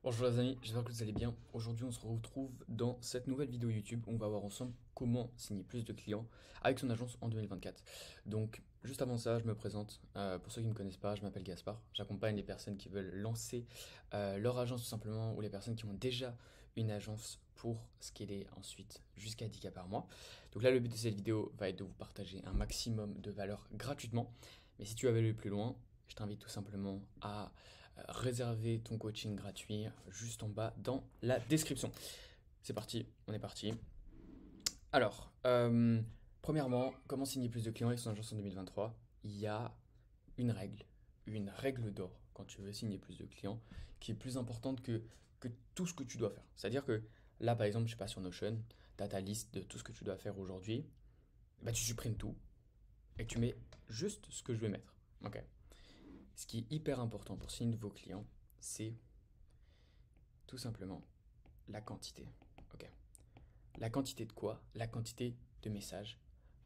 Bonjour les amis, j'espère que vous allez bien. Aujourd'hui on se retrouve dans cette nouvelle vidéo YouTube où on va voir ensemble comment signer plus de clients avec son agence en 2024. Donc juste avant ça, je me présente. Pour ceux qui ne me connaissent pas, je m'appelle Gaspard. J'accompagne les personnes qui veulent lancer leur agence tout simplement ou les personnes qui ont déjà une agence pour scaler ensuite jusqu'à 10K par mois. Donc là le but de cette vidéo va être de vous partager un maximum de valeur gratuitement. Mais si tu veux aller plus loin, je t'invite tout simplement à réserver ton coaching gratuit juste en bas dans la description. C'est parti, on est parti. Alors, premièrement, comment signer plus de clients avec son agence en 2023? Il y a une règle d'or quand tu veux signer plus de clients qui est plus importante que tout ce que tu dois faire. C'est-à-dire que là, par exemple, je sais pas, sur Notion, tu as ta liste de tout ce que tu dois faire aujourd'hui. Bah, tu supprimes tout et tu mets juste ce que je vais mettre. Ok. Ce qui est hyper important pour signer de nouveaux clients, c'est tout simplement la quantité. Ok. La quantité de quoi? La quantité de messages,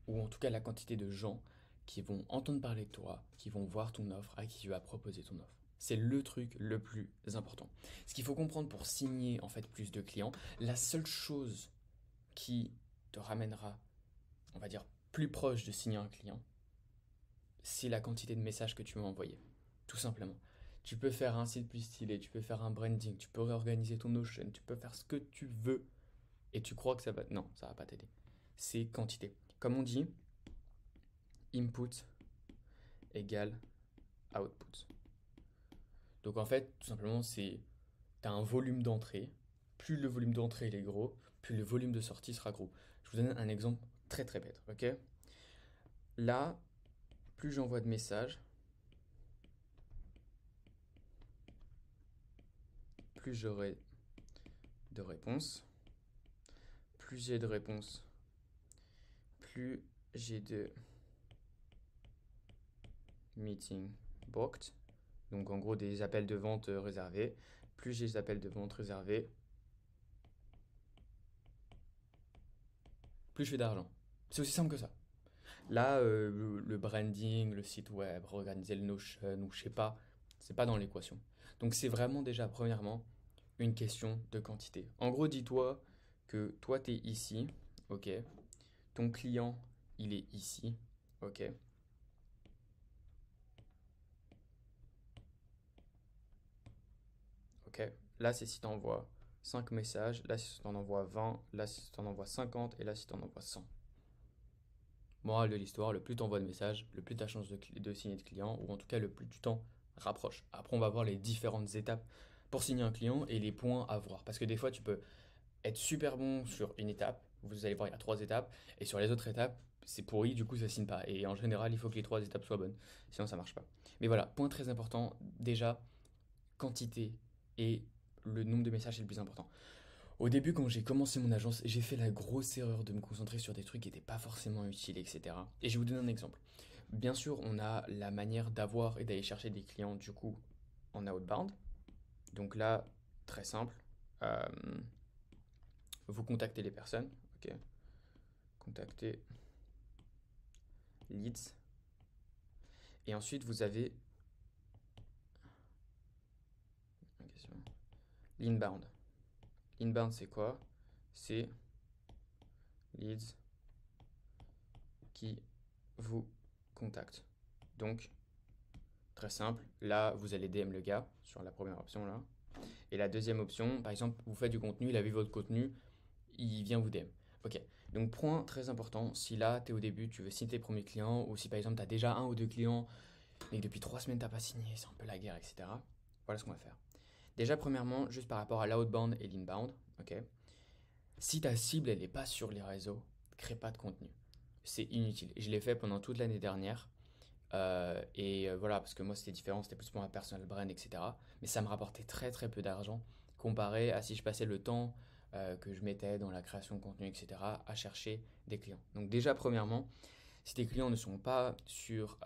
ou en tout cas la quantité de gens qui vont entendre parler de toi, qui vont voir ton offre, à qui tu vas proposer ton offre. C'est le truc le plus important. Ce qu'il faut comprendre pour signer en fait plus de clients, la seule chose qui te ramènera, on va dire, plus proche de signer un client, c'est la quantité de messages que tu vas envoyer. Tout simplement. Tu peux faire un site plus stylé, tu peux faire un branding, tu peux réorganiser ton Notion, tu peux faire ce que tu veux et tu crois que ça va... Non, ça va pas t'aider. C'est quantité. Comme on dit, input égale output. Donc en fait, tout simplement, c'est... Tu as un volume d'entrée. Plus le volume d'entrée est gros, plus le volume de sortie sera gros. Je vous donne un exemple très très bête, ok? Là, plus j'envoie de messages, plus j'aurai de réponses. Plus j'ai de réponses, plus j'ai de meetings booked. Donc en gros des appels de vente réservés. Plus j'ai des appels de vente réservés, plus je fais d'argent. C'est aussi simple que ça. Là, le branding, le site web, organiser le Notion ou je sais pas, c'est pas dans l'équation. Donc c'est vraiment déjà, premièrement, une question de quantité. En gros, dis-toi que toi, tu es ici, ok. Ton client, il est ici, ok. Ok. Là, c'est si tu envoies 5 messages, là, si tu en envoies 20, là, si tu en envoies 50, et là, si tu en envoies 100. Morale de l'histoire, le plus tu envoies de messages, le plus tu as chance de signer de clients, ou en tout cas, le plus tu t'en rapproches. Après, on va voir les différentes étapes pour signer un client et les points à voir. Parce que des fois, tu peux être super bon sur une étape, vous allez voir, il y a 3 étapes, et sur les autres étapes, c'est pourri, du coup, ça signe pas. Et en général, il faut que les 3 étapes soient bonnes, sinon ça marche pas. Mais voilà, point très important, déjà, quantité et le nombre de messages est le plus important. Au début, quand j'ai commencé mon agence, j'ai fait la grosse erreur de me concentrer sur des trucs qui n'étaient pas forcément utiles, etc. Et je vais vous donner un exemple. Bien sûr, on a la manière d'avoir et d'aller chercher des clients, du coup, en outbound. Donc là, très simple. Euh, vous contactez les personnes. Ok. Contacter leads. Et ensuite, vous avez l'inbound. L'inbound, c'est quoi? C'est leads qui vous contactent. Donc, très simple. Là, vous allez DM le gars sur la première option là. Et la deuxième option, par exemple, vous faites du contenu, il a vu votre contenu, il vient vous DM. Ok. Donc, point très important, si là, tu es au début, tu veux signer tes premiers clients, ou si par exemple, tu as déjà un ou deux clients, mais que depuis 3 semaines, tu n'as pas signé, c'est un peu la guerre, etc. Voilà ce qu'on va faire. Déjà, premièrement, juste par rapport à l'outbound et l'inbound, ok. Si ta cible, elle n'est pas sur les réseaux, crée pas de contenu. C'est inutile. Je l'ai fait pendant toute l'année dernière. Voilà, parce que moi c'était différent, c'était plus pour ma personal brand, etc. Mais ça me rapportait très très peu d'argent comparé à si je passais le temps que je mettais dans la création de contenu, etc. à chercher des clients. Donc déjà, premièrement, si tes clients ne sont pas sur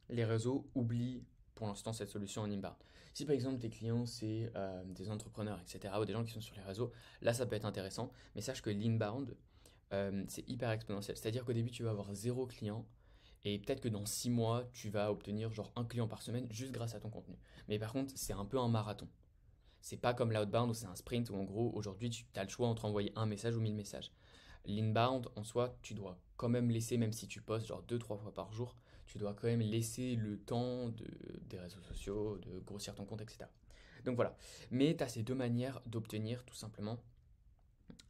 les réseaux, oublie pour l'instant cette solution en inbound. Si par exemple tes clients c'est des entrepreneurs, etc. ou des gens qui sont sur les réseaux, là ça peut être intéressant. Mais sache que l'inbound, c'est hyper exponentiel. C'est-à-dire qu'au début tu vas avoir 0 client et peut-être que dans 6 mois, tu vas obtenir genre un client par semaine juste grâce à ton contenu. Mais par contre, c'est un peu un marathon. C'est pas comme l'outbound où c'est un sprint où en gros aujourd'hui tu as le choix entre envoyer un message ou 1000 messages. L'inbound en soi, tu dois quand même laisser, même si tu postes genre 2-3 fois par jour, tu dois quand même laisser le temps des réseaux sociaux, de grossir ton compte, etc. Donc voilà. Mais tu as ces deux manières d'obtenir tout simplement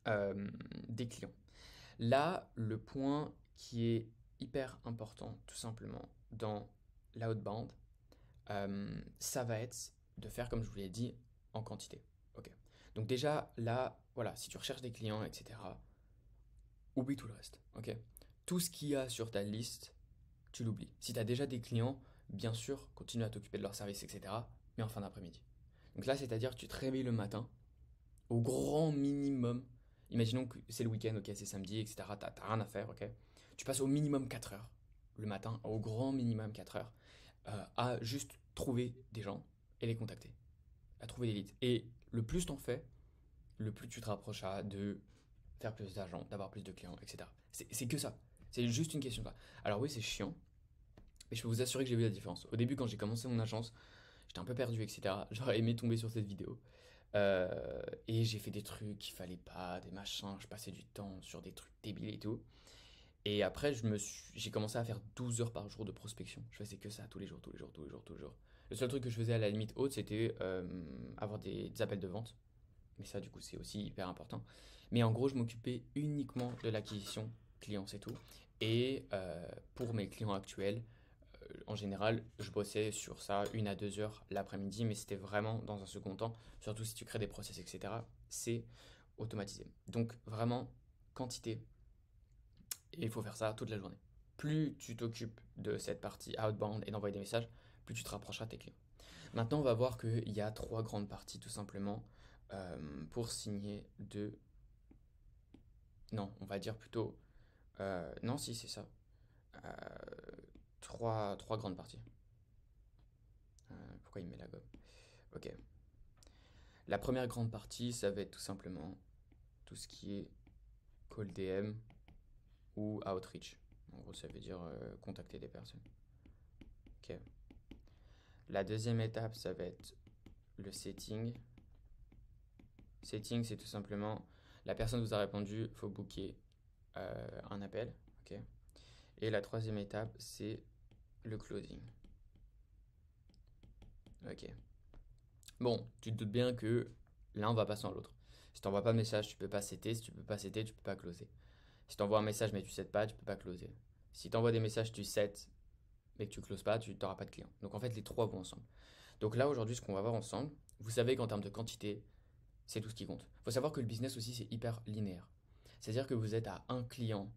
des clients. Là, le point qui est hyper important tout simplement dans l'outbound, ça va être de faire comme je vous l'ai dit en quantité. Ok. Donc déjà là, voilà, si tu recherches des clients, etc., oublie tout le reste. Ok. Tout ce qu'il y a sur ta liste, tu l'oublies. Si tu as déjà des clients, bien sûr, continue à t'occuper de leurs services, etc., mais en fin d'après-midi. Donc là, c'est-à-dire que tu te réveilles le matin, au grand minimum, imaginons que c'est le week-end, ok, c'est samedi, etc., t'as rien à faire, ok. Tu passes au minimum 4 heures le matin, au grand minimum 4 heures, à juste trouver des gens et les contacter, à trouver des leads. Et le plus t'en fais, le plus tu te rapprocheras de faire plus d'argent, d'avoir plus de clients, etc. C'est que ça. C'est juste une question de ça. Alors oui, c'est chiant, mais je peux vous assurer que j'ai vu la différence. Au début, quand j'ai commencé mon agence, j'étais un peu perdu, etc. J'aurais aimé tomber sur cette vidéo. Et j'ai fait des trucs qu'il fallait pas, des machins, je passais du temps sur des trucs débiles et tout. Et après, j'ai commencé à faire 12 heures par jour de prospection. Je faisais que ça tous les jours, tous les jours, tous les jours, tous les jours. Le seul truc que je faisais à la limite haute, c'était avoir des appels de vente. Mais ça, du coup, c'est aussi hyper important. Mais en gros, je m'occupais uniquement de l'acquisition client, c'est tout. Et pour mes clients actuels, en général, je bossais sur ça 1 à 2 heures l'après-midi, mais c'était vraiment dans un second temps, surtout si tu crées des process, etc. C'est automatisé. Donc vraiment, quantité, et il faut faire ça toute la journée. Plus tu t'occupes de cette partie outbound et d'envoyer des messages, plus tu te rapprocheras de tes clients. Maintenant, on va voir qu'il y a trois grandes parties tout simplement pour signer de... Non, on va dire plutôt... non, si, c'est ça. Euh, trois grandes parties. Pourquoi il met la gomme? Ok. La première grande partie, ça va être tout simplement tout ce qui est call DM ou outreach. En gros, ça veut dire contacter des personnes. Ok. La deuxième étape, ça va être le setting. Setting, c'est tout simplement la personne vous a répondu, il faut booker un appel. Ok. Et la troisième étape, c'est le closing. Ok. Bon, tu te doutes bien que l'un va pas sans l'autre. Si tu n'envoies pas de message, tu peux pas setter. Si tu peux pas setter, tu peux pas closer. Si tu envoies un message mais tu ne settes pas, tu peux pas closer. Si tu envoies des messages, tu settes mais que tu closes pas, tu n'auras pas de client. Donc en fait, les trois vont ensemble. Donc là, aujourd'hui, ce qu'on va voir ensemble, vous savez qu'en termes de quantité, c'est tout ce qui compte. Il faut savoir que le business aussi, c'est hyper linéaire. C'est-à-dire que vous êtes à un client,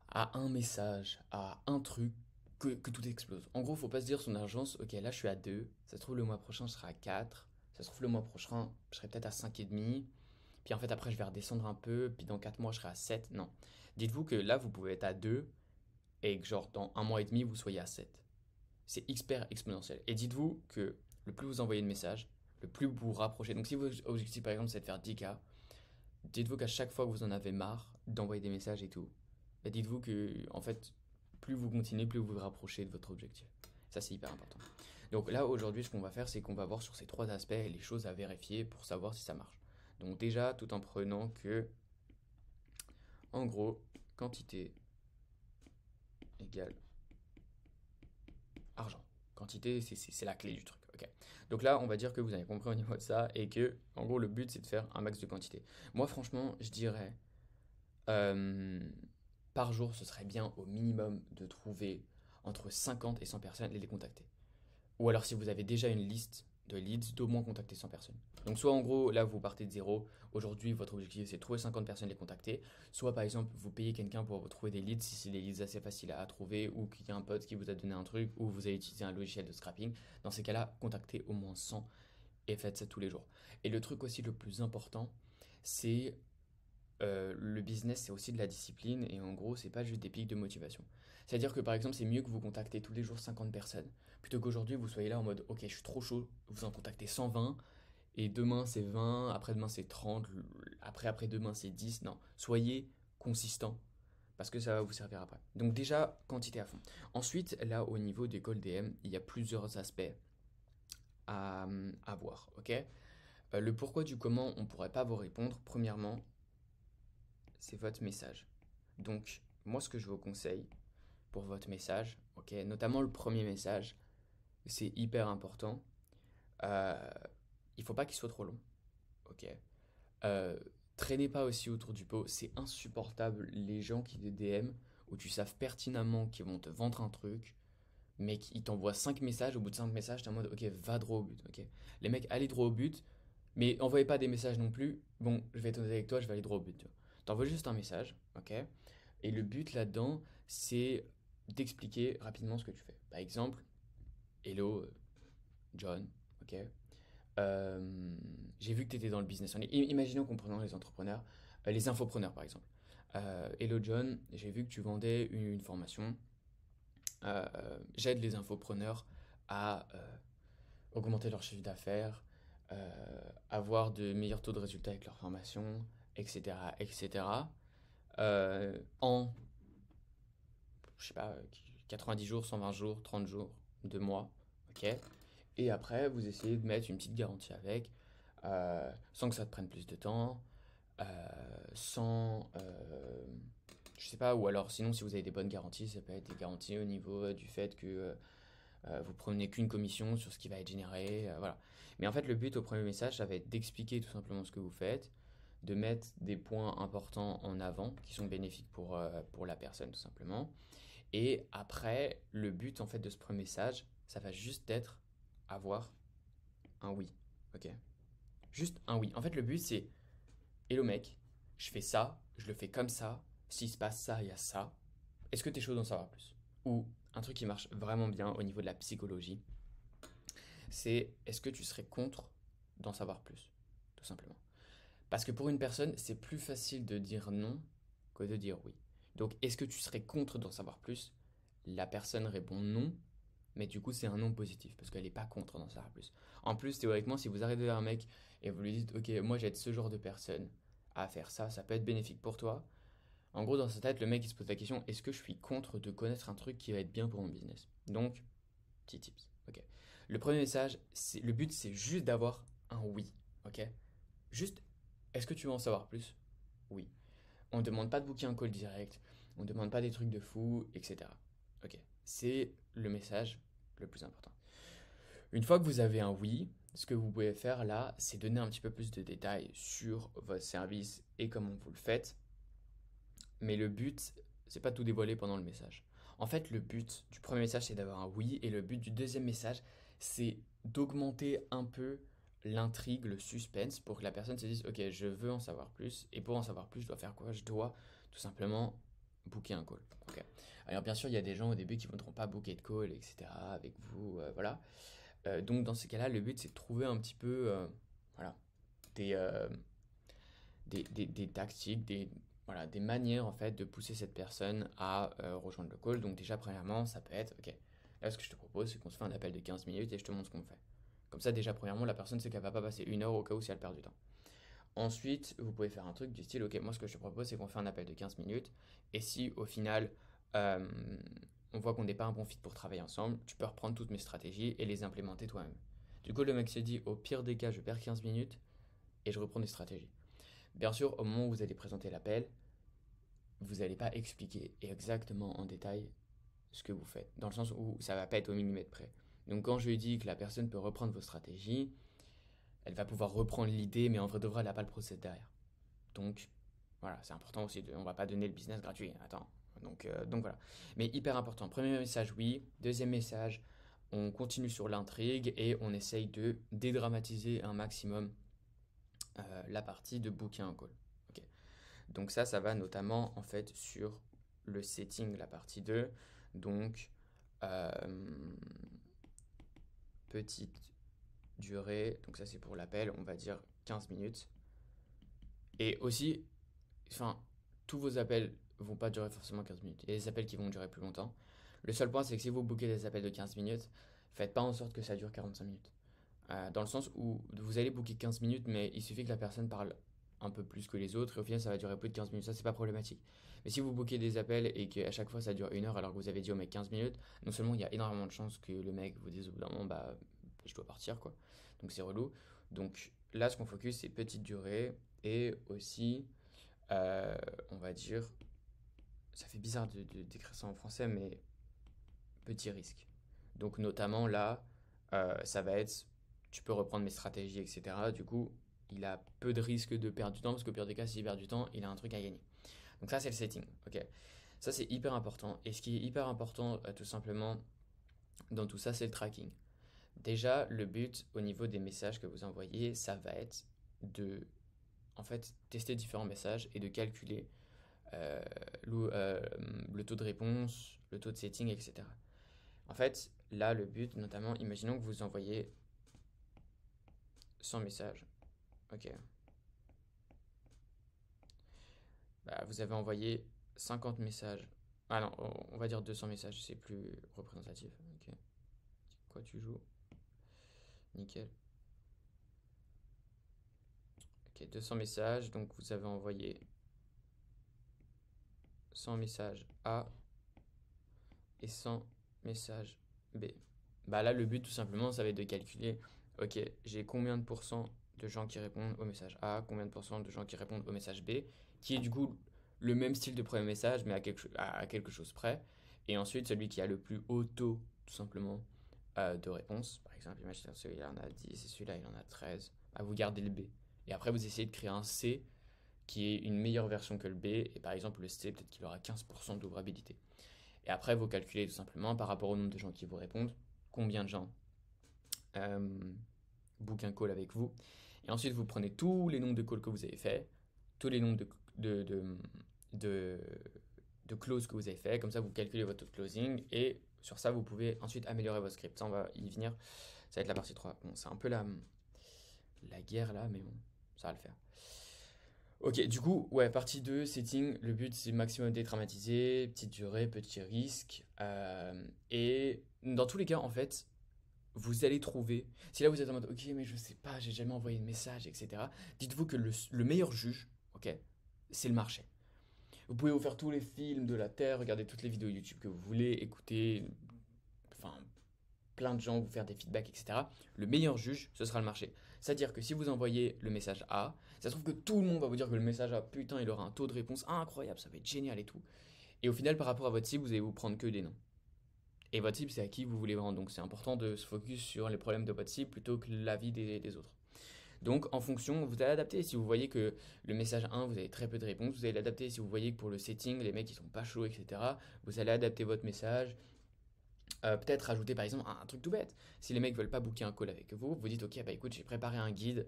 à un message, à un truc, que tout explose. En gros, faut pas se dire son agence, ok, là je suis à 2, ça se trouve le mois prochain je serai à 4, ça se trouve le mois prochain je serai peut-être à 5,5, puis en fait après je vais redescendre un peu, puis dans 4 mois je serai à 7. Non. Dites-vous que là vous pouvez être à 2 et que genre dans un mois et demi vous soyez à 7. C'est hyper exponentiel. Et dites-vous que le plus vous envoyez de messages, le plus vous vous rapprochez. Donc si votre objectif par exemple c'est de faire 10K, dites-vous qu'à chaque fois que vous en avez marre d'envoyer des messages et tout, bah dites-vous que en fait, plus vous continuez, plus vous vous rapprochez de votre objectif. Ça, c'est hyper important. Donc là, aujourd'hui, ce qu'on va faire, c'est qu'on va voir sur ces trois aspects les choses à vérifier pour savoir si ça marche. Donc déjà, tout en prenant que, en gros, quantité égale argent. Quantité, c'est la clé du truc. Ok. Donc là, on va dire que vous avez compris au niveau de ça et que, en gros, le but, c'est de faire un max de quantité. Moi, franchement, je dirais Euh, par jour, ce serait bien au minimum de trouver entre 50 et 100 personnes et les contacter. Ou alors si vous avez déjà une liste de leads, d'au moins contacter 100 personnes. Donc soit en gros, là vous partez de zéro, aujourd'hui votre objectif c'est de trouver 50 personnes et les contacter, soit par exemple vous payez quelqu'un pour vous trouver des leads si c'est des leads assez faciles à trouver ou qu'il y a un pote qui vous a donné un truc ou vous avez utilisé un logiciel de scrapping. Dans ces cas-là, contactez au moins 100 et faites ça tous les jours. Et le truc aussi le plus important, c'est le business, c'est aussi de la discipline et en gros, c'est pas juste des pics de motivation. C'est-à-dire que par exemple, c'est mieux que vous contactez tous les jours 50 personnes plutôt qu'aujourd'hui vous soyez là en mode ok, je suis trop chaud, vous en contactez 120 et demain c'est 20, après-demain c'est 30, après-demain c'est 10. Non, soyez consistant parce que ça va vous servir après. Donc déjà, quantité à fond. Ensuite, là au niveau des call DM, il y a plusieurs aspects à voir, ok? Le pourquoi du comment, on pourrait pas vous répondre. Premièrement, c'est votre message. Donc, moi, ce que je vous conseille pour votre message, ok, notamment le premier message, c'est hyper important. Euh, il faut pas qu'il soit trop long, ok. Euh, Traînez pas aussi autour du pot, c'est insupportable les gens qui te DM où tu savent pertinemment qu'ils vont te vendre un truc, mais qu'ils t'envoient 5 messages, au bout de 5 messages, t'es en mode ok, va droit au but, ok. Les mecs, allez droit au but, mais envoyez pas des messages non plus. Bon, je vais être honnête avec toi, je vais aller droit au but. T'envoies juste un message, ok. Et le but là-dedans, c'est d'expliquer rapidement ce que tu fais. Par exemple, hello, John, ok. J'ai vu que tu étais dans le business en ligne. Imaginons qu'on prenne les entrepreneurs, les infopreneurs par exemple. Hello John, j'ai vu que tu vendais une formation. J'aide les infopreneurs à augmenter leur chiffre d'affaires, avoir de meilleurs taux de résultats avec leur formation, etc. etc. En, je sais pas, 90 jours, 120 jours, 30 jours, 2 mois, ok. Et après, vous essayez de mettre une petite garantie avec, sans que ça te prenne plus de temps, euh, sans, je sais pas, ou alors sinon si vous avez des bonnes garanties, ça peut être des garanties au niveau du fait que vous prenez qu'une commission sur ce qui va être généré, voilà. Mais en fait, le but au premier message, ça va être d'expliquer tout simplement ce que vous faites, de mettre des points importants en avant qui sont bénéfiques pour la personne tout simplement. Et après, le but en fait de ce premier message, ça va juste être avoir un oui, ok. Juste un oui. En fait, le but c'est hello mec, je fais ça, je le fais comme ça, s'il se passe ça, il y a ça. Est-ce que tu es chaud d'en savoir plus? Ou un truc qui marche vraiment bien au niveau de la psychologie, c'est est-ce que tu serais contre d'en savoir plus? Tout simplement. Parce que pour une personne, c'est plus facile de dire non que de dire oui. Donc, est-ce que tu serais contre d'en savoir plus? La personne répond non, mais du coup, c'est un non positif parce qu'elle n'est pas contre d'en savoir plus. En plus, théoriquement, si vous arrivez vers un mec et vous lui dites, ok, moi j'aide ce genre de personne à faire ça, ça peut être bénéfique pour toi. En gros, dans sa tête, le mec il se pose la question, est-ce que je suis contre de connaître un truc qui va être bien pour mon business? Donc, petit tips, ok. Le premier message, le but c'est juste d'avoir un oui, ok. Juste, est-ce que tu veux en savoir plus? Oui. On ne demande pas de booker un call direct, on ne demande pas des trucs de fou, etc. Ok, c'est le message le plus important. Une fois que vous avez un oui, ce que vous pouvez faire là, c'est donner un petit peu plus de détails sur votre service et comment vous le faites. Mais le but, c'est pas tout dévoiler pendant le message. En fait, le but du premier message, c'est d'avoir un oui, et le but du deuxième message, c'est d'augmenter un peu l'intrigue, le suspense, pour que la personne se dise, ok, je veux en savoir plus, et pour en savoir plus, je dois faire quoi? Je dois tout simplement booker un call. Ok. Alors bien sûr, il y a des gens au début qui ne voudront pas booker de call, etc. avec vous, voilà. Donc dans ces cas-là, le but, c'est de trouver un petit peu, voilà, des, euh, des tactiques, voilà, des manières en fait de pousser cette personne à rejoindre le call. Donc déjà premièrement, ça peut être, ok, là ce que je te propose, c'est qu'on se fait un appel de 15 minutes et je te montre ce qu'on fait. Comme ça déjà premièrement, la personne sait qu'elle va pas passer 1 heure au cas où si elle perd du temps. Ensuite, vous pouvez faire un truc du style, ok, moi ce que je te propose, c'est qu'on fait un appel de 15 minutes et si au final euh, on voit qu'on n'est pas un bon fit pour travailler ensemble, tu peux reprendre toutes mes stratégies et les implémenter toi-même. Du coup, le mec se dit, au pire des cas, je perds 15 minutes et je reprends des stratégies. Bien sûr, au moment où vous allez présenter l'appel, vous n'allez pas expliquer exactement en détail ce que vous faites, dans le sens où ça va pas être au millimètre près. Donc quand je lui dis que la personne peut reprendre vos stratégies, elle va pouvoir reprendre l'idée, mais en vrai de vrai, elle n'a pas le process derrière. Donc voilà, c'est important aussi, on va pas donner le business gratuit, attends. Donc voilà. Mais hyper important, premier message oui, deuxième message, on continue sur l'intrigue et on essaye de dédramatiser un maximum la partie de booker un call. Ok. Donc ça va notamment en fait sur le setting, la partie 2. Donc, euh, petite durée, donc ça c'est pour l'appel, on va dire 15 minutes. Et aussi, enfin, tous vos appels vont pas durer forcément 15 minutes. Il y a des appels qui vont durer plus longtemps. Le seul point, c'est que si vous bookez des appels de 15 minutes, faites pas en sorte que ça dure 45 minutes. Dans le sens où vous allez booker 15 minutes, mais il suffit que la personne parle un peu plus que les autres, et au final, ça va durer plus de 15 minutes. Ça, c'est pas problématique. Mais si vous bookez des appels et qu'à chaque fois ça dure 1 heure alors que vous avez dit au mec 15 minutes, non seulement il y a énormément de chances que le mec vous dise au bout d'un moment, bah, je dois partir, quoi. Donc c'est relou. Donc là, ce qu'on focus, c'est petite durée et aussi, on va dire, ça fait bizarre d'écrire ça en français, mais petit risque. Donc, notamment là, ça va être, tu peux reprendre mes stratégies, etc. Du coup, il a peu de risque de perdre du temps parce qu'au pire des cas, s'il perd du temps, il a un truc à gagner. Donc, ça, c'est le setting. Ok. Ça, c'est hyper important. Et ce qui est hyper important, tout simplement, dans tout ça, c'est le tracking. Déjà, le but au niveau des messages que vous envoyez, ça va être de, en fait, tester différents messages et de calculer euh, le taux de réponse, le taux de setting, etc. En fait, là, le but, notamment, imaginons que vous envoyez 100 messages. Ok. Bah, vous avez envoyé 50 messages. Ah non, on va dire 200 messages, c'est plus représentatif. Ok. Quoi tu joues? Nickel. Ok, 200 messages, donc vous avez envoyé 100 messages A et 100 messages B. Bah là, le but tout simplement, ça va être de calculer, ok, j'ai combien de pourcents de gens qui répondent au message A, combien de pourcents de gens qui répondent au message B, qui est du coup le même style de premier message, mais à quelque chose près. Et ensuite, celui qui a le plus haut taux, tout simplement, de réponse. Par exemple, imaginez celui-là, il en a 10 et celui-là, il en a 13. Bah, vous gardez le B. Et après, vous essayez de créer un C qui est une meilleure version que le B. Et par exemple, le C, peut-être qu'il aura 15% d'ouvrabilité. Et après, vous calculez tout simplement par rapport au nombre de gens qui vous répondent, combien de gens euh, book un call avec vous. Et ensuite, vous prenez tous les nombres de calls que vous avez fait, tous les nombres de, de, de, de clauses que vous avez fait. Comme ça, vous calculez votre taux de closing. Et sur ça, vous pouvez ensuite améliorer votre script. Ça, on va y venir. Ça va être la partie 3. Bon, c'est un peu la guerre là, mais bon, ça va le faire. Ok, du coup, ouais, partie 2 setting, le but c'est maximum dédramatiser, petite durée, petit risque. Et dans tous les cas, en fait, vous allez trouver, si là vous êtes en mode, ok, mais je sais pas, j'ai jamais envoyé de message, etc. Dites-vous que le meilleur juge, ok, c'est le marché. Vous pouvez vous faire tous les films de la Terre, regarder toutes les vidéos YouTube que vous voulez, écouter, enfin, plein de gens, vous faire des feedbacks, etc. Le meilleur juge, ce sera le marché. C'est-à-dire que si vous envoyez le message A, ça se trouve que tout le monde va vous dire que le message A, putain, il aura un taux de réponse incroyable, ça va être génial et tout. Et au final, par rapport à votre cible, vous allez vous prendre que des noms. Et votre cible, c'est à qui vous voulez vendre. Donc c'est important de se focus sur les problèmes de votre cible plutôt que l'avis des autres. Donc en fonction, vous allez adapter. Si vous voyez que le message 1, vous avez très peu de réponses, vous allez l'adapter. Si vous voyez que pour le setting, les mecs ils sont pas chauds, etc., vous allez adapter votre message. Peut-être rajouter par exemple un truc tout bête. Si les mecs veulent pas booker un call avec vous, vous dites ok, bah écoute, j'ai préparé un guide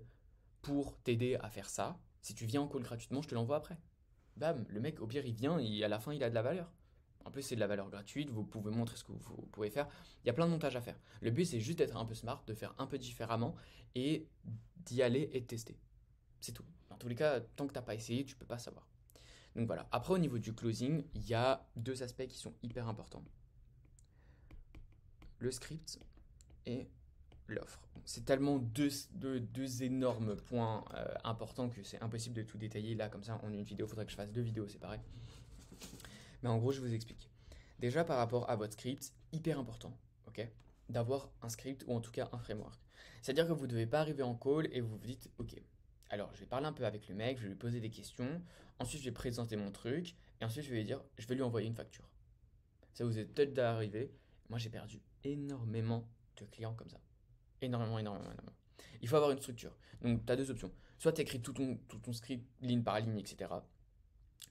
pour t'aider à faire ça. Si tu viens en call gratuitement, je te l'envoie après. Bam, le mec au pire il vient, à la fin il a de la valeur. En plus c'est de la valeur gratuite, vous pouvez montrer ce que vous pouvez faire. Il y a plein de montages à faire. Le but c'est juste d'être un peu smart, de faire un peu différemment et d'y aller et de tester. C'est tout. Dans tous les cas, tant que t'as pas essayé, tu peux pas savoir. Donc voilà. Après au niveau du closing, il y a deux aspects qui sont hyper importants. Le script et l'offre. C'est tellement deux énormes points importants que c'est impossible de tout détailler là comme ça en une vidéo. Il faudrait que je fasse deux vidéos, c'est pareil. Mais en gros, je vous explique. Déjà par rapport à votre script, hyper important, ok, d'avoir un script ou en tout cas un framework. C'est-à-dire que vous ne devez pas arriver en call et vous vous dites, ok, alors je vais parler un peu avec le mec, je vais lui poser des questions, ensuite je vais présenter mon truc et ensuite je vais lui dire, je vais lui envoyer une facture. Ça vous est peut-être déjà arrivé. Moi j'ai perdu énormément de clients comme ça. Énormément, énormément, énormément. Il faut avoir une structure. Donc, tu as deux options. Soit tu écris tout ton script ligne par ligne, etc.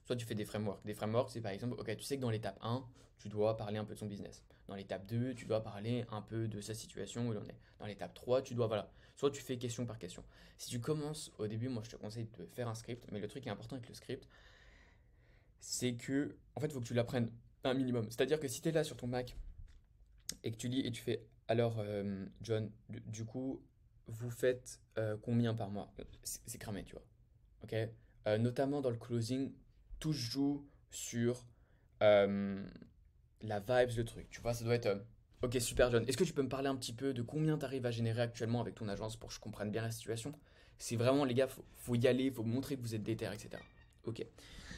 Soit tu fais des frameworks. Des frameworks, c'est par exemple, ok, tu sais que dans l'étape 1, tu dois parler un peu de son business. Dans l'étape 2, tu dois parler un peu de sa situation, où il en est. Dans l'étape 3, tu dois, voilà. Soit tu fais question par question. Si tu commences au début, moi je te conseille de faire un script, mais le truc qui est important avec le script, c'est que, en fait, il faut que tu l'apprennes un minimum. C'est-à-dire que si tu es là sur ton Mac et que tu lis et tu fais, alors, John, du coup, vous faites combien par mois? C'est cramé, tu vois. Ok. Notamment dans le closing, tout se joue sur euh, la vibes, le truc. Tu vois, ça doit être. Ok, super John. Est-ce que tu peux me parler un petit peu de combien tu arrives à générer actuellement avec ton agence pour que je comprenne bien la situation? C'est vraiment, les gars, faut y aller, faut montrer que vous êtes déter, etc. Ok.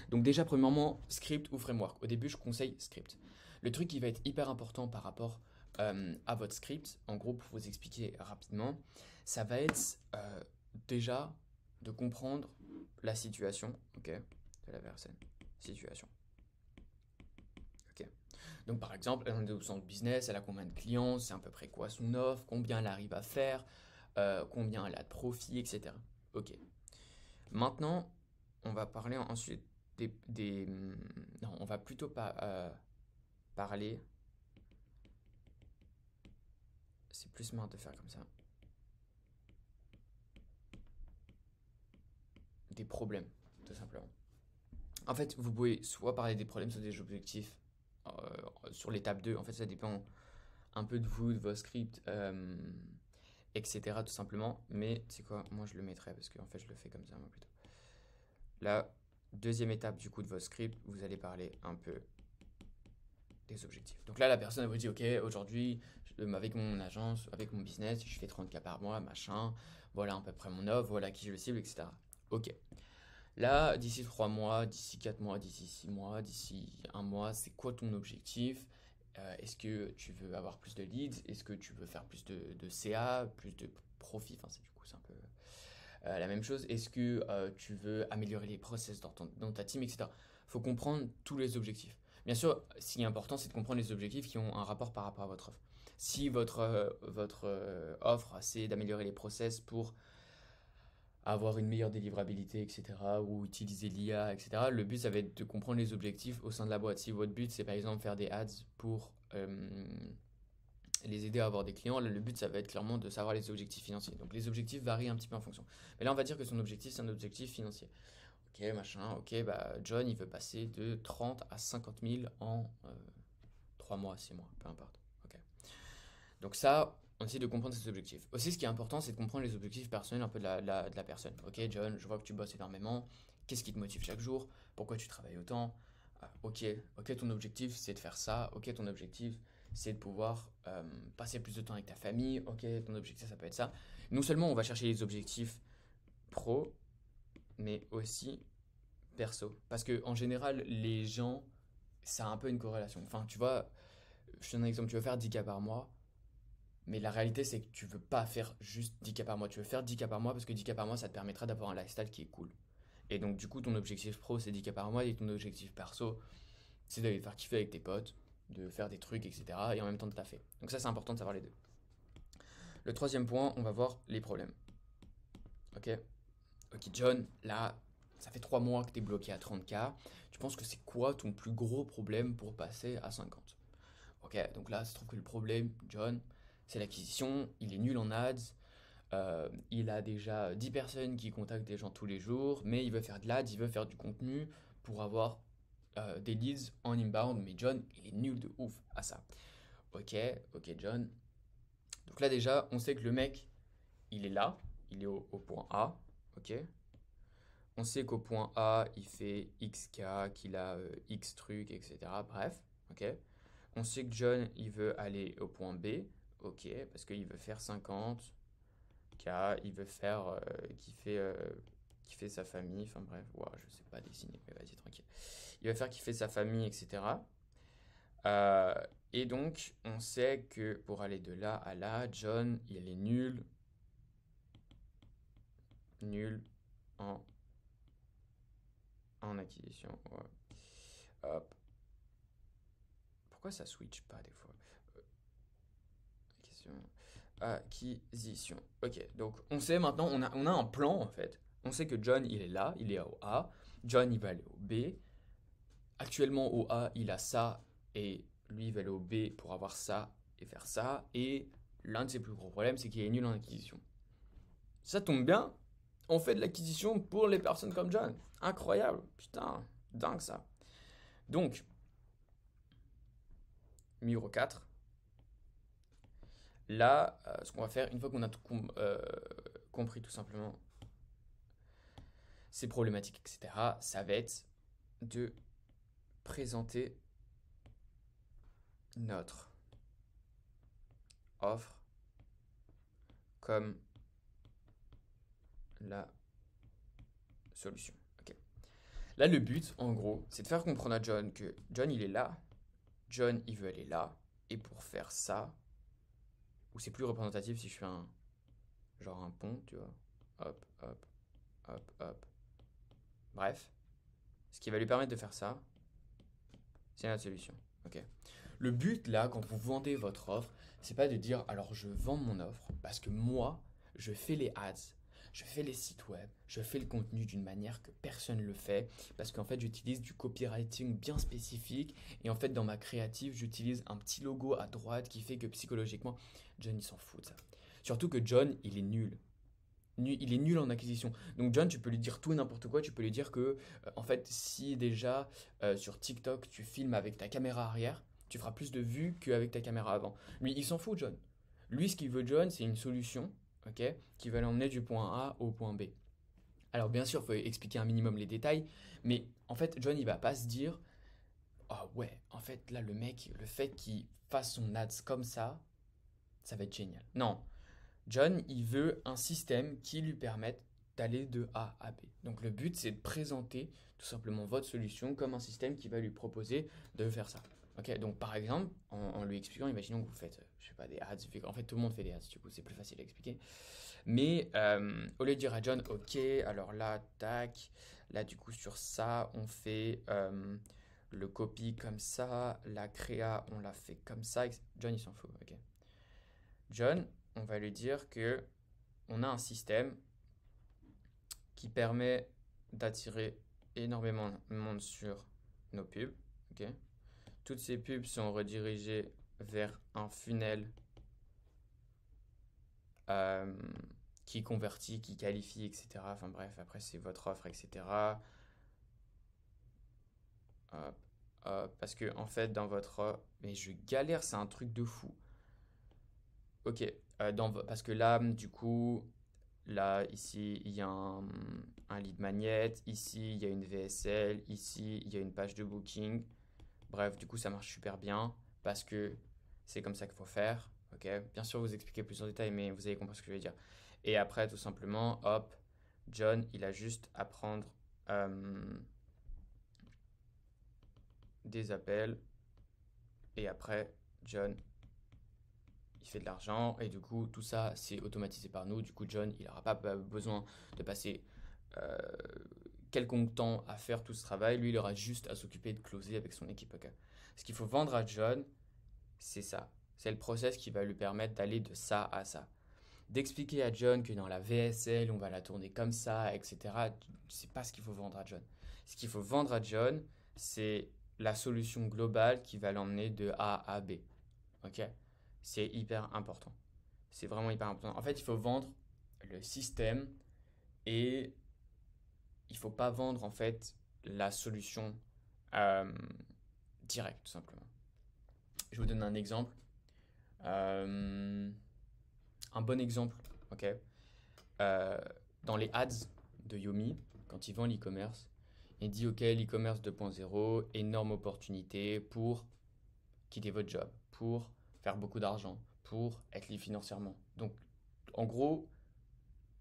Donc, déjà, premièrement, script ou framework. Au début, je conseille script. Le truc qui va être hyper important par rapport à votre script, en gros, pour vous expliquer rapidement, ça va être déjà de comprendre la situation, ok, de la personne. Situation. Ok. Donc par exemple, elle est au centre business, elle a combien de clients, c'est à peu près quoi son offre, combien elle arrive à faire, combien elle a de profit, etc. Ok. Maintenant, on va parler ensuite non, on va plutôt pas parler. C'est plus smart de faire comme ça. Des problèmes, tout simplement. En fait, vous pouvez soit parler des problèmes, soit des objectifs sur l'étape 2. En fait, ça dépend un peu de vous, de vos scripts, etc. tout simplement. Mais c'est quoi? Moi, je le mettrai parce qu'en fait, je le fais comme ça, moi, plutôt. La deuxième étape du coup de votre script, vous allez parler un peu des objectifs. Donc là, la personne vous dit, ok, aujourd'hui, avec mon agence, avec mon business, je fais 30K par mois, machin, voilà à peu près mon offre, voilà qui je cible, etc. Ok. Là, d'ici 3 mois, d'ici 4 mois, d'ici 6 mois, d'ici un mois, c'est quoi ton objectif? Est-ce que tu veux avoir plus de leads? Est-ce que tu veux faire plus de CA, plus de profit? Enfin, du coup, c'est un peu la même chose. Est-ce que tu veux améliorer les process dans ta team, etc. Il faut comprendre tous les objectifs. Bien sûr, ce qui est important, c'est de comprendre les objectifs qui ont un rapport par rapport à votre offre. Si votre offre, c'est d'améliorer les process pour avoir une meilleure délivrabilité, etc., ou utiliser l'IA, etc., le but, ça va être de comprendre les objectifs au sein de la boîte. Si votre but, c'est par exemple faire des ads pour les aider à avoir des clients, le but, ça va être clairement de savoir les objectifs financiers. Donc les objectifs varient un petit peu en fonction. Mais là, on va dire que son objectif, c'est un objectif financier. Ok, machin, ok, bah John, il veut passer de 30 à 50 000 en 3 mois, 6 mois, peu importe. Ok. Donc ça, on essaie de comprendre ses objectifs. Aussi, ce qui est important, c'est de comprendre les objectifs personnels un peu de la personne. Ok, John, je vois que tu bosses énormément. Qu'est-ce qui te motive chaque jour? Pourquoi tu travailles autant? Ok, ok, ton objectif, c'est de faire ça. Ok, ton objectif, c'est de pouvoir passer plus de temps avec ta famille. Ok, ton objectif, ça peut être ça. Non seulement on va chercher les objectifs pro, mais aussi perso. Parce que en général, les gens, ça a un peu une corrélation. Enfin, tu vois, je te donne un exemple, tu veux faire 10K par mois. Mais la réalité, c'est que tu veux pas faire juste 10K par mois. Tu veux faire 10K par mois parce que 10K par mois, ça te permettra d'avoir un lifestyle qui est cool. Et donc, du coup, ton objectif pro, c'est 10K par mois. Et ton objectif perso, c'est d'aller te faire kiffer avec tes potes, de faire des trucs, etc. Et en même temps de taffer. Donc, ça, c'est important de savoir les deux. Le troisième point, on va voir les problèmes. Ok? Ok, John, là, ça fait 3 mois que tu es bloqué à 30K. Tu penses que c'est quoi ton plus gros problème pour passer à 50? Ok, donc là, se trouve que le problème, John, c'est l'acquisition. Il est nul en ads. Il a déjà 10 personnes qui contactent des gens tous les jours, mais il veut faire de l'ads, il veut faire du contenu pour avoir des leads en inbound. Mais John, il est nul de ouf à ça. Ok, ok, John. Donc là, déjà, on sait que le mec, il est là, il est au point A. Ok. On sait qu'au point A, il fait XK, qu'il a X trucs, etc. Bref, ok. On sait que John, il veut aller au point B. Ok, parce qu'il veut faire 50. Il veut faire, qui fait sa famille, enfin bref, ouah, je sais pas dessiner, mais vas-y, tranquille. Il va faire kiffer sa famille, etc. Euh, et donc, on sait que pour aller de là à là, John, il est nul en, en acquisition. Ouais. Hop. Pourquoi ça switch pas des fois? Question. Acquisition. Ok, donc on sait maintenant, on a un plan en fait. On sait que John, il est là, il est au A. John, il va aller au B. Actuellement, au A, il a ça et lui, il va aller au B pour avoir ça et faire ça. Et l'un de ses plus gros problèmes, c'est qu'il est nul en acquisition. Ça tombe bien, on fait de l'acquisition pour les personnes comme John. Incroyable, putain, dingue ça. Donc, numéro 4. Là, ce qu'on va faire, une fois qu'on a compris tout simplement ces problématiques, etc., ça va être de présenter notre offre comme la solution. Ok. Là, le but, en gros, c'est de faire comprendre à John que John, il est là, John, il veut aller là, et pour faire ça, ou c'est plus représentatif si je fais genre un pont, tu vois. hop, hop, hop, hop. Bref, ce qui va lui permettre de faire ça, c'est notre solution. Ok. Le but là, quand vous vendez votre offre, c'est pas de dire alors je vends mon offre parce que moi, je fais les ads, je fais les sites web, je fais le contenu d'une manière que personne ne le fait parce qu'en fait j'utilise du copywriting bien spécifique et en fait dans ma créative j'utilise un petit logo à droite qui fait que psychologiquement John il s'en fout de ça. Surtout que John il est nul. Il est nul en acquisition. Donc John, tu peux lui dire tout et n'importe quoi. Tu peux lui dire que, en fait, si déjà sur TikTok tu filmes avec ta caméra arrière, tu feras plus de vues qu'avec ta caméra avant. Lui, il s'en fout, John. Lui, ce qu'il veut, John, c'est une solution, ok, qui va l'emmener du point A au point B. Alors bien sûr, il faut expliquer un minimum les détails, mais en fait, John, il va pas se dire, ah ouais, en fait, là, le mec, le fait qu'il fasse son ads comme ça va être génial. Non, John, il veut un système qui lui permette d'aller de A à B. Donc le but, c'est de présenter tout simplement votre solution comme un système qui va lui proposer de faire ça. Ok, donc par exemple, en lui expliquant, imaginons que vous faites, je sais pas, des ads. En fait, tout le monde fait des ads, du coup, c'est plus facile à expliquer. Mais au lieu de dire à John, ok, alors là, tac, là, du coup, sur ça, on fait le copy comme ça, la créa, on la fait comme ça. John, il s'en fout, ok. John, on va lui dire que on a un système qui permet d'attirer énormément de monde sur nos pubs. Ok. Toutes ces pubs sont redirigées vers un funnel euh, qui convertit, qui qualifie, etc. Enfin bref, après c'est votre offre, etc. Hop, hop, parce que en fait dans votre offre, mais je galère, c'est un truc de fou. Ok, parce que là, du coup, là, ici, il y a un lead magnet. Ici, il y a une VSL. Ici, il y a une page de booking. Bref, du coup, ça marche super bien parce que c'est comme ça qu'il faut faire. Ok. Bien sûr, vous expliquez plus en détail, mais vous avez compris ce que je veux dire. Et après, tout simplement, hop, John, il a juste à prendre des appels. Et après, John, il fait de l'argent et du coup tout ça c'est automatisé par nous. Du coup John il n'aura pas besoin de passer euh, quelconque temps à faire tout ce travail. Lui il aura juste à s'occuper de closer avec son équipe. Ok. Ce qu'il faut vendre à John c'est ça. C'est le process qui va lui permettre d'aller de ça à ça. D'expliquer à John que dans la VSL on va la tourner comme ça, etc. C'est pas ce qu'il faut vendre à John. Ce qu'il faut vendre à John c'est la solution globale qui va l'emmener de A à B. Ok. C'est hyper important. C'est vraiment hyper important. En fait, il faut vendre le système et il faut pas vendre en fait la solution euh, directe, tout simplement. Je vous donne un exemple. Euh, un bon exemple, ok. Euh, dans les ads de Yomi, quand il vend l'e-commerce, il dit ok, l'e-commerce 2.0, énorme opportunité pour quitter votre job, pour faire beaucoup d'argent, pour être libre financièrement. Donc, en gros,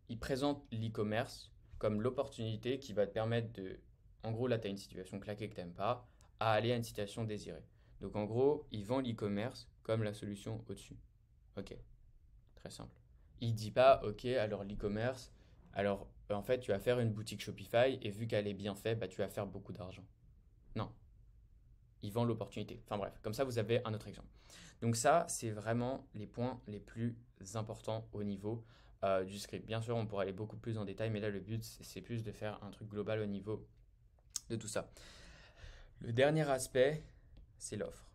il présente l'e-commerce comme l'opportunité qui va te permettre de, en gros là tu as une situation claquée que tu n'aimes pas, à aller à une situation désirée. Donc en gros, il vend l'e-commerce comme la solution au-dessus. Ok, très simple. Il dit pas, ok, alors l'e-commerce, alors en fait tu vas faire une boutique Shopify et vu qu'elle est bien faite, bah, tu vas faire beaucoup d'argent. Non, il vend l'opportunité. Enfin bref, comme ça vous avez un autre exemple. Donc ça, c'est vraiment les points les plus importants au niveau du script. Bien sûr, on pourrait aller beaucoup plus en détail, mais là, le but, c'est plus de faire un truc global au niveau de tout ça. Le dernier aspect, c'est l'offre.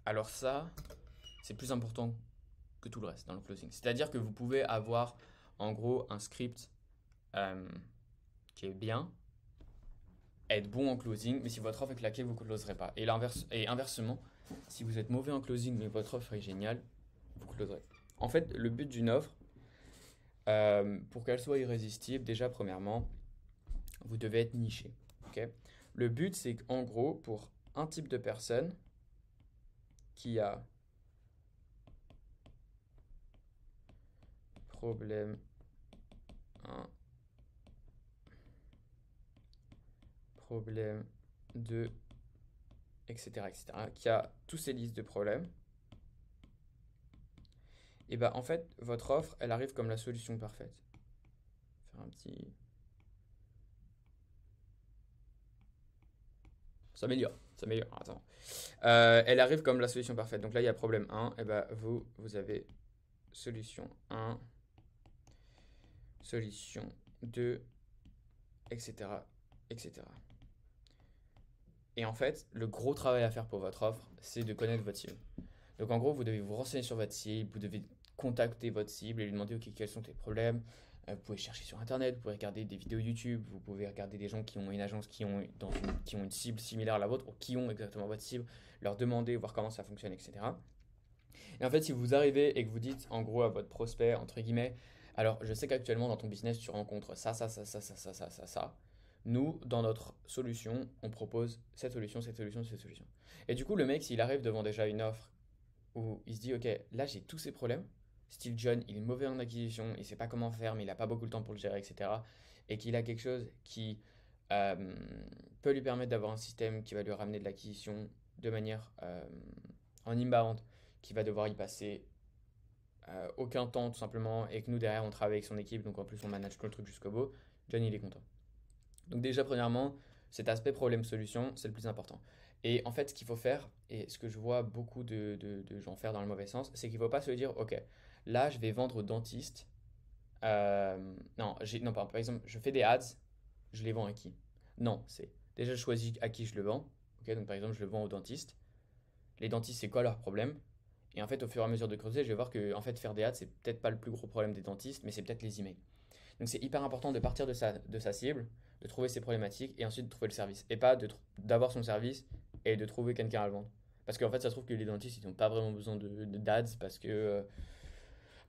Alors ça, c'est plus important que tout le reste dans le closing. C'est-à-dire que vous pouvez avoir, en gros, un script euh, qui est bien, être bon en closing, mais si votre offre est claquée, vous ne closerez pas. Et inversement, si vous êtes mauvais en closing, mais votre offre est géniale, vous closerez. En fait, le but d'une offre, pour qu'elle soit irrésistible, déjà, premièrement, vous devez être niché. Ok. Le but, c'est qu'en gros, pour un type de personne qui a problème, un problème de, etc., etc., qui a tous ces listes de problèmes, et bah en fait, votre offre, elle arrive comme la solution parfaite. faire un petit... Ça s'améliore, ça s'améliore. Attends. Elle arrive comme la solution parfaite. Donc là, il y a problème 1. Et bah, vous avez solution 1, solution 2, etc. etc. Et en fait, le gros travail à faire pour votre offre, c'est de connaître votre cible. Donc en gros, vous devez vous renseigner sur votre cible, vous devez contacter votre cible et lui demander ok, quels sont tes problèmes. Vous pouvez chercher sur internet, vous pouvez regarder des vidéos YouTube, vous pouvez regarder des gens qui ont une agence qui ont une cible similaire à la vôtre ou qui ont exactement votre cible, leur demander, voir comment ça fonctionne, etc. Et en fait, si vous arrivez et que vous dites en gros à votre prospect, entre guillemets, alors je sais qu'actuellement dans ton business, tu rencontres ça, ça, ça, ça, ça, ça, ça, ça, ça. Nous, dans notre solution, on propose cette solution, cette solution, cette solution. Et du coup, le mec, s'il arrive devant déjà une offre où il se dit, ok, là j'ai tous ces problèmes, style John, il est mauvais en acquisition, il sait pas comment faire, mais il n'a pas beaucoup de temps pour le gérer, etc. Et qu'il a quelque chose qui euh, peut lui permettre d'avoir un système qui va lui ramener de l'acquisition de manière en inbound, qui va devoir y passer aucun temps tout simplement, et que nous derrière on travaille avec son équipe, donc en plus on manage tout le truc jusqu'au bout, John il est content. Donc déjà premièrement, cet aspect problème-solution, c'est le plus important. Et en fait, ce qu'il faut faire, et ce que je vois beaucoup de gens faire dans le mauvais sens, c'est qu'il ne faut pas se dire, ok, là je vais vendre aux dentistes. Non, non, par exemple, je fais des ads, je les vends à qui? Non, c'est déjà je choisis à qui je le vends. Ok, donc par exemple, je le vends aux dentistes. Les dentistes, c'est quoi leur problème? Et en fait, au fur et à mesure de creuser, je vais voir que en fait, faire des ads, c'est peut-être pas le plus gros problème des dentistes, mais c'est peut-être les emails. Donc c'est hyper important de partir de sa cible, de trouver ses problématiques et ensuite de trouver le service. Et pas d'avoir son service et de trouver quelqu'un à le vendre. Parce qu'en fait, ça se trouve que les dentistes, ils n'ont pas vraiment besoin d'ads parce que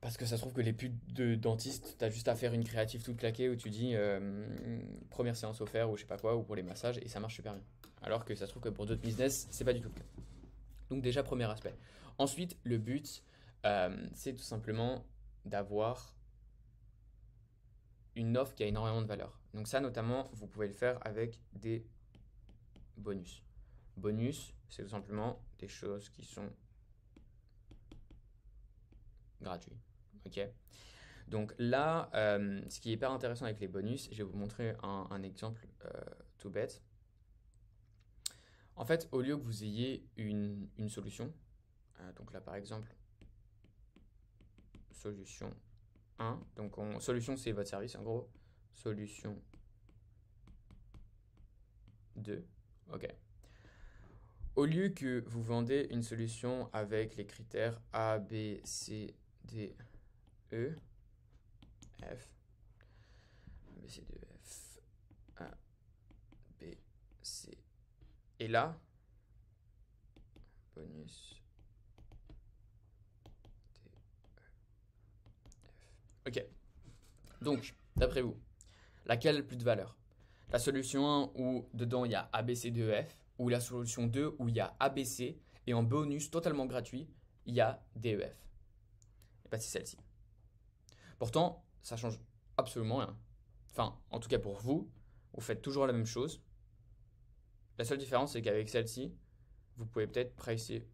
ça se trouve que les pubs de dentistes, tu as juste à faire une créative toute claquée où tu dis première séance offerte ou je sais pas quoi, ou pour les massages, et ça marche super bien. Alors que ça se trouve que pour d'autres business, c'est pas du tout le cas. Donc déjà, premier aspect. Ensuite, le but, c'est tout simplement d'avoir une offre qui a énormément de valeur. Donc ça, notamment, vous pouvez le faire avec des bonus. Bonus, c'est tout simplement des choses qui sont gratuites. Ok. Donc là, ce qui est hyper intéressant avec les bonus, je vais vous montrer un exemple tout bête. En fait, au lieu que vous ayez une solution, donc là par exemple, solution 1, donc solution c'est votre service en gros, solution 2, ok. Au lieu que vous vendez une solution avec les critères A, B, C, D, E, F, A, B, C, D, E, F, A, B, C, et là, bonus, D, E, F. Ok, donc, d'après vous, laquelle a le plus de valeur? La solution 1 où dedans il y a A, B, C, D, E, F, ou la solution 2 où il y a A, B, C, et en bonus totalement gratuit, il y a D, E, F. Et bien c'est celle-ci. Pourtant, ça change absolument rien. Enfin, en tout cas pour vous, vous faites toujours la même chose. La seule différence, c'est qu'avec celle-ci, vous pouvez peut-être pricer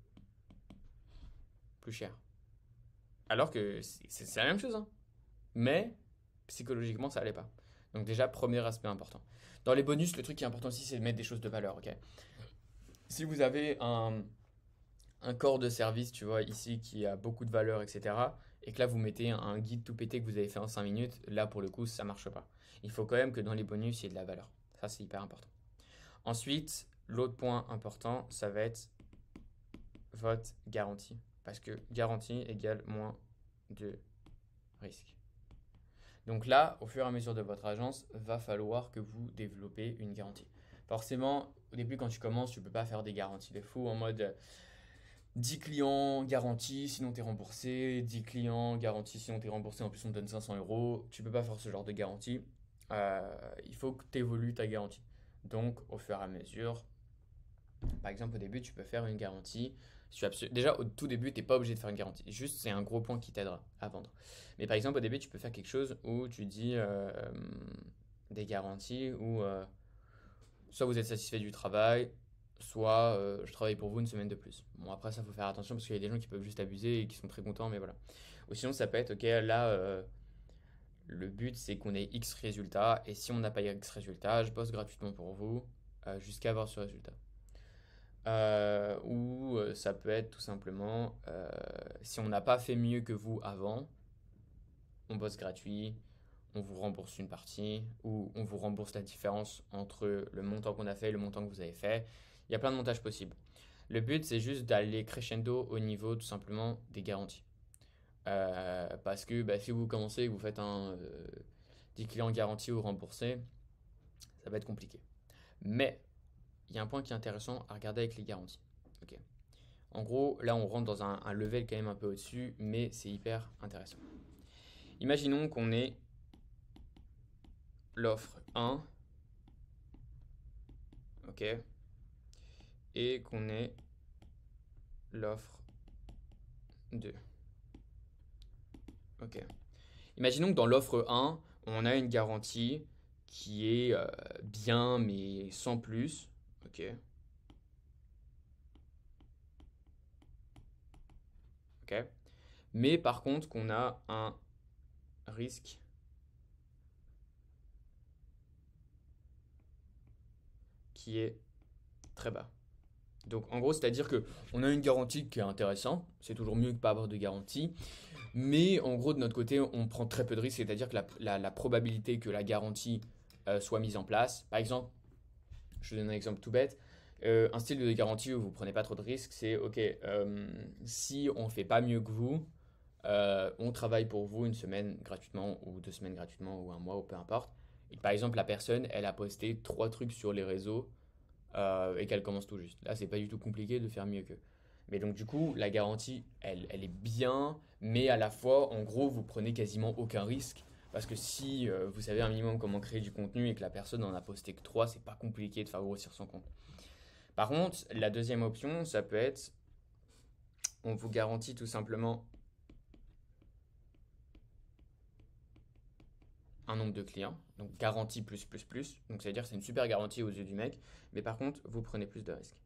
plus cher. Alors que c'est la même chose, hein. Mais psychologiquement, ça allait pas. Donc déjà, premier aspect important. Dans les bonus, le truc qui est important aussi, c'est de mettre des choses de valeur, ok? Si vous avez un corps de service, tu vois, ici, qui a beaucoup de valeur, etc., et que là, vous mettez un guide tout pété que vous avez fait en 5 minutes, là, pour le coup, ça marche pas. Il faut quand même que dans les bonus, il y ait de la valeur. Ça, c'est hyper important. Ensuite, l'autre point important, ça va être votre garantie. Parce que garantie égale moins de risque. Donc là, au fur et à mesure de votre agence, va falloir que vous développez une garantie. Forcément, au début, quand tu commences, tu ne peux pas faire des garanties de fou en mode 10 clients garantis, sinon tu es remboursé, 10 clients garantis, sinon tu es remboursé, en plus on te donne 500 euros. Tu ne peux pas faire ce genre de garantie. Il faut que tu évolues ta garantie. Donc, au fur et à mesure, par exemple, au début, tu peux faire une garantie. Déjà, au tout début, tu n'es pas obligé de faire une garantie. Juste, c'est un gros point qui t'aidera à vendre. Mais par exemple, au début, tu peux faire quelque chose où tu dis des garanties où soit vous êtes satisfait du travail, soit je travaille pour vous une semaine de plus. Bon, après, ça, faut faire attention parce qu'il y a des gens qui peuvent juste abuser et qui sont très contents, mais voilà. Ou sinon, ça peut être, ok, là, Le but, c'est qu'on ait X résultats. Et si on n'a pas X résultats, je bosse gratuitement pour vous jusqu'à avoir ce résultat. Ou ça peut être tout simplement, si on n'a pas fait mieux que vous avant, on bosse gratuit, on vous rembourse une partie, ou on vous rembourse la différence entre le montant qu'on a fait et le montant que vous avez fait. Il y a plein de montages possibles. Le but, c'est juste d'aller crescendo au niveau tout simplement des garanties. Parce que si vous commencez et que vous faites 10 clients garantis ou remboursés, ça va être compliqué. Mais il y a un point qui est intéressant à regarder avec les garanties. Ok. En gros, là, on rentre dans un level quand même un peu au-dessus, mais c'est hyper intéressant. Imaginons qu'on ait l'offre 1, ok, et qu'on ait l'offre 2, ok. Imaginons que dans l'offre 1, on a une garantie qui est bien, mais sans plus, ok. Ok. Mais par contre, qu'on a un risque qui est très bas. Donc en gros, c'est-à-dire que on a une garantie qui est intéressante, c'est toujours mieux que pas avoir de garantie, mais en gros de notre côté, on prend très peu de risques, c'est-à-dire que la probabilité que la garantie soit mise en place, par exemple, je vous donne un exemple tout bête, un style de garantie où vous prenez pas trop de risques, c'est ok, si on fait pas mieux que vous, on travaille pour vous une semaine gratuitement ou 2 semaines gratuitement ou un mois ou peu importe. Et par exemple, la personne, elle a posté 3 trucs sur les réseaux et qu'elle commence tout juste. Là, c'est pas du tout compliqué de faire mieux qu'eux. Mais donc, du coup, la garantie, elle est bien, mais à la fois, en gros, vous prenez quasiment aucun risque. Parce que si vous savez un minimum comment créer du contenu et que la personne en a posté que 3, c'est pas compliqué de faire grossir son compte. Par contre, la deuxième option, ça peut être, on vous garantit tout simplement un nombre de clients, donc garantie plus plus plus. Donc ça veut dire que c'est une super garantie aux yeux du mec, mais par contre, vous prenez plus de risques.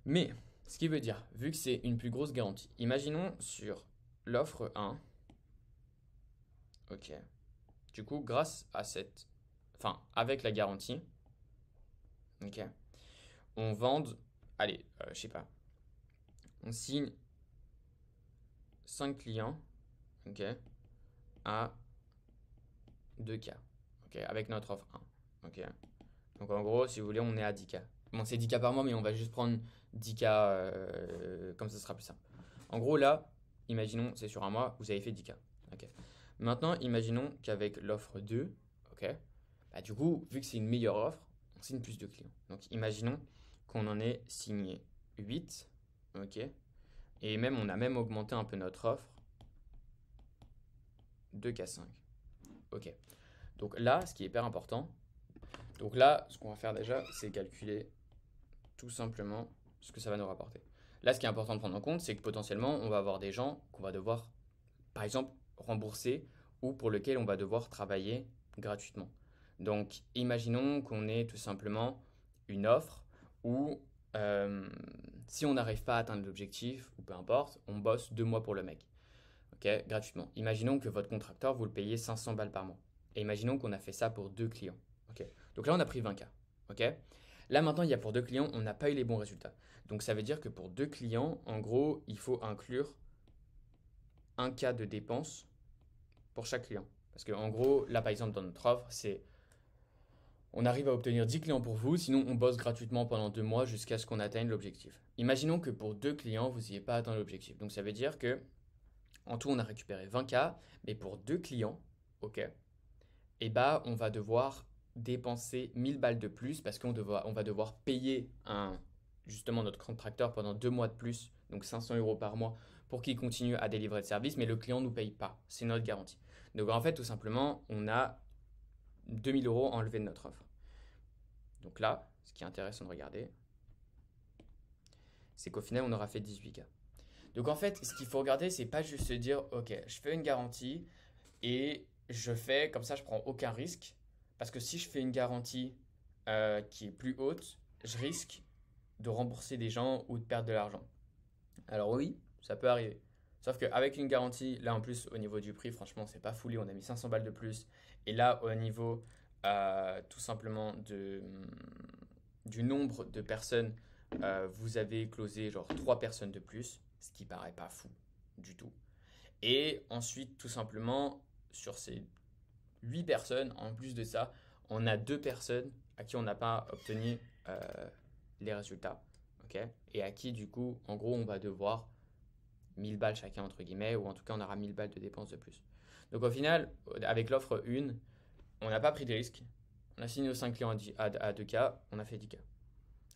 Mais, ce qui veut dire, vu que c'est une plus grosse garantie, imaginons sur l'offre 1, ok, du coup, grâce à cette, enfin, avec la garantie, ok, on vende, allez, je sais pas, on signe 5 clients, ok, à 2K, ok, avec notre offre 1, ok. Donc en gros, si vous voulez, on est à 10K. Bon, c'est 10K par mois, mais on va juste prendre 10K comme ça sera plus simple. En gros, là, imaginons, c'est sur un mois, vous avez fait 10K. Ok. Maintenant, imaginons qu'avec l'offre 2, ok, du coup, vu que c'est une meilleure offre, on signe plus de clients. Donc imaginons qu'on en ait signé 8, ok, et même on a même augmenté un peu notre offre 2K5. Ok. Donc là, ce qui est hyper important, donc là, ce qu'on va faire déjà, c'est calculer tout simplement ce que ça va nous rapporter. Là, ce qui est important de prendre en compte, c'est que potentiellement, on va avoir des gens qu'on va devoir, par exemple, rembourser ou pour lesquels on va devoir travailler gratuitement. Donc, imaginons qu'on ait tout simplement une offre où, euh, si on n'arrive pas à atteindre l'objectif, ou peu importe, on bosse 2 mois pour le mec, ok, gratuitement. Imaginons que votre contracteur, vous le payez 500 balles par mois. Et imaginons qu'on a fait ça pour 2 clients. Ok. Donc là, on a pris 20K. Ok. Là, maintenant, il y a pour 2 clients, on n'a pas eu les bons résultats. Donc ça veut dire que pour 2 clients, en gros, il faut inclure un cas de dépense pour chaque client. Parce que en gros, là, par exemple, dans notre offre, c'est on arrive à obtenir 10 clients pour vous, sinon on bosse gratuitement pendant 2 mois jusqu'à ce qu'on atteigne l'objectif. Imaginons que pour 2 clients, vous n'ayez pas atteint l'objectif. Donc ça veut dire que en tout, on a récupéré 20K, mais pour 2 clients, ok, et on va devoir dépenser 1000 balles de plus parce on va devoir payer justement notre contracteur pendant 2 mois de plus, donc 500 euros par mois, pour qu'il continue à délivrer le service, mais le client ne nous paye pas. C'est notre garantie. Donc en fait, tout simplement, on a 2000 euros enlevés de notre offre. Donc là, ce qui est intéressant de regarder, c'est qu'au final, on aura fait 18K. Donc en fait, ce qu'il faut regarder, c'est pas juste se dire, ok, je fais une garantie et je fais, comme ça, je prends aucun risque. Parce que si je fais une garantie qui est plus haute, je risque de rembourser des gens ou de perdre de l'argent. Alors oui, ça peut arriver. Sauf qu'avec une garantie, là en plus au niveau du prix, franchement, c'est pas foulé, on a mis 500 balles de plus. Et là, au niveau tout simplement du nombre de personnes, vous avez closé genre 3 personnes de plus, ce qui paraît pas fou du tout. Et ensuite, tout simplement, sur ces 8 personnes, en plus de ça, on a 2 personnes à qui on n'a pas obtenu euh, les résultats. Ok. Et à qui, du coup, en gros, on va devoir 1000 balles chacun, entre guillemets, ou en tout cas, on aura 1000 balles de dépenses de plus. Donc au final, avec l'offre 1, on n'a pas pris de risque. On a signé nos 5 clients à 2K, on a fait 10K.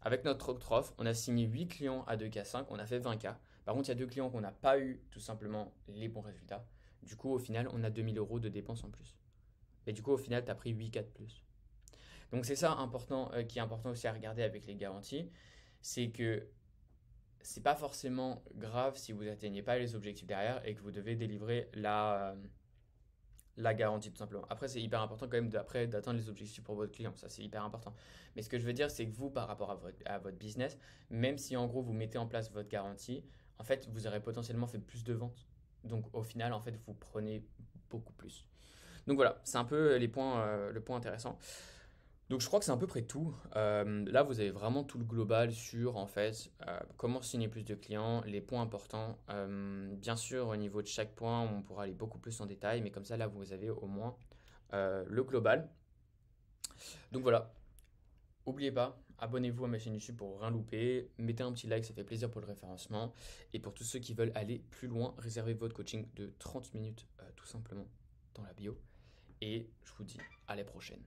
Avec notre autre offre, on a signé 8 clients à 2K5, on a fait 20K. Par contre, il y a 2 clients qu'on n'a pas eu tout simplement les bons résultats. Du coup, au final, on a 2000 euros de dépenses en plus. Et du coup, au final, tu as pris 8K de plus. Donc c'est ça important, qui est important aussi à regarder avec les garanties. C'est que c'est pas forcément grave si vous n'atteignez pas les objectifs derrière et que vous devez délivrer la garantie tout simplement. Après, c'est hyper important quand même d'atteindre les objectifs pour votre client. Ça, c'est hyper important. Mais ce que je veux dire, c'est que vous, par rapport à votre business, même si en gros vous mettez en place votre garantie, en fait, vous aurez potentiellement fait plus de ventes. Donc au final, en fait, vous prenez beaucoup plus. Donc voilà, c'est un peu le point intéressant. Donc je crois que c'est à peu près tout. Là, vous avez vraiment tout le global sur en fait comment signer plus de clients, les points importants. Bien sûr, au niveau de chaque point, on pourra aller beaucoup plus en détail, mais comme ça, là, vous avez au moins le global. Donc voilà, n'oubliez pas, abonnez-vous à ma chaîne YouTube pour rien louper, mettez un petit like, ça fait plaisir pour le référencement. Et pour tous ceux qui veulent aller plus loin, réservez votre coaching de 30 minutes tout simplement dans la bio. Et je vous dis à la prochaine.